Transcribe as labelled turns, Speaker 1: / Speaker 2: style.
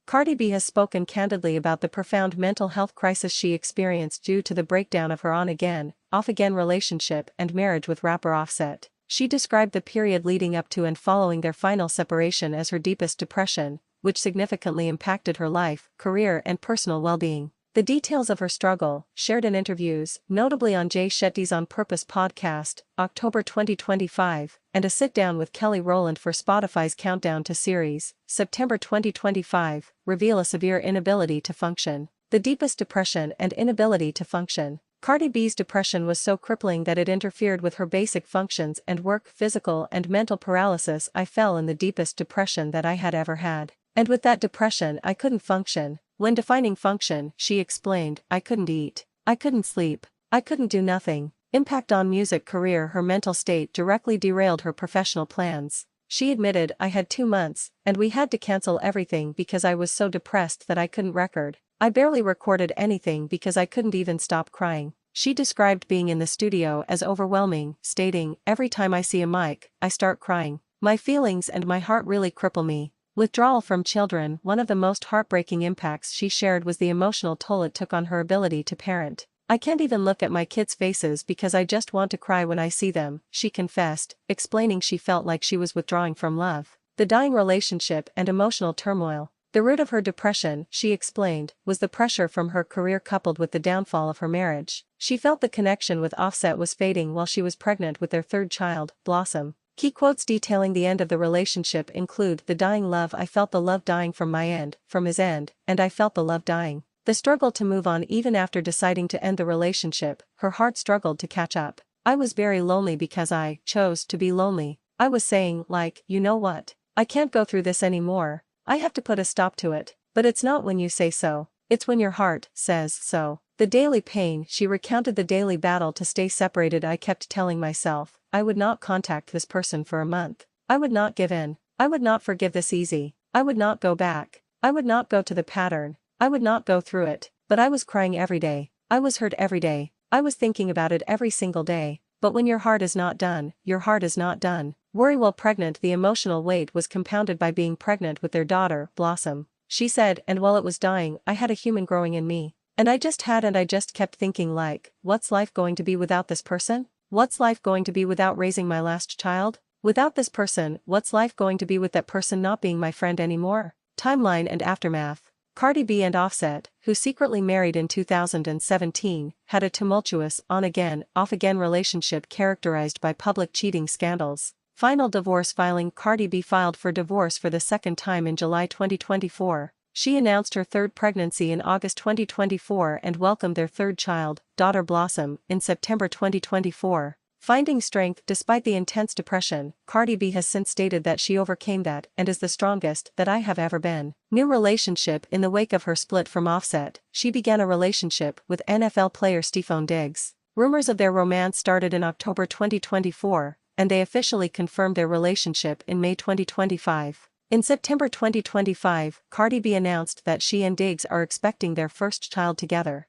Speaker 1: Cardi B has spoken candidly about the profound mental health crisis she experienced due to the breakdown of her on-again, off-again relationship and marriage with rapper Offset. She described the period leading up to and following their final separation as her deepest depression, which significantly impacted her life, career and personal well-being. The details of her struggle, shared in interviews, notably on Jay Shetty's On Purpose podcast, October 2025, and a sit-down with Kelly Rowland for Spotify's Countdown to Series, September 2025, reveal a severe inability to function. The deepest depression and inability to function. Cardi B's depression was so crippling that it interfered with her basic functions and work, physical and mental paralysis. I fell in the deepest depression that I had ever had. And with that depression I couldn't function. When defining function, she explained, I couldn't eat. I couldn't sleep. I couldn't do nothing. Impact on music career. Her mental state directly derailed her professional plans. She admitted, I had 2 months, and we had to cancel everything because I was so depressed that I couldn't record. I barely recorded anything because I couldn't even stop crying. She described being in the studio as overwhelming, stating, every time I see a mic, I start crying. My feelings and my heart really cripple me. Withdrawal from children. One of the most heartbreaking impacts she shared was the emotional toll it took on her ability to parent. I can't even look at my kids' faces because I just want to cry when I see them, she confessed, explaining she felt like she was withdrawing from love. The dying relationship and emotional turmoil. The root of her depression, she explained, was the pressure from her career coupled with the downfall of her marriage. She felt the connection with Offset was fading while she was pregnant with their third child, Blossom. Key quotes detailing the end of the relationship include, the dying love. I felt the love dying from my end, from his end, and I felt the love dying. The struggle to move on even after deciding to end the relationship, her heart struggled to catch up. I was very lonely because I chose to be lonely. I was saying, like, you know what? I can't go through this anymore. I have to put a stop to it. But it's not when you say so. It's when your heart says so. The daily pain. She recounted the daily battle to stay separated. I kept telling myself, I would not contact this person for a month. I would not give in. I would not forgive this easy. I would not go back. I would not go to the pattern. I would not go through it. But I was crying every day. I was hurt every day. I was thinking about it every single day. But when your heart is not done, your heart is not done. Worry while pregnant. The emotional weight was compounded by being pregnant with their daughter, Blossom. She said, and while it was dying, I had a human growing in me. And I just kept thinking, like, what's life going to be without this person? What's life going to be without raising my last child? Without this person, what's life going to be with that person not being my friend anymore? Timeline and aftermath. Cardi B and Offset, who secretly married in 2017, had a tumultuous on-again, off-again relationship characterized by public cheating scandals. Final divorce filing. Cardi B filed for divorce for the second time in July 2024. She announced her third pregnancy in August 2024 and welcomed their third child, daughter Blossom, in September 2024. Finding strength despite the intense depression, Cardi B has since stated that she overcame that and is the strongest that I have ever been. New relationship. In the wake of her split from Offset, she began a relationship with NFL player Stephon Diggs. Rumors of their romance started in October 2024, and they officially confirmed their relationship in May 2025. In September 2025, Cardi B announced that she and Diggs are expecting their first child together.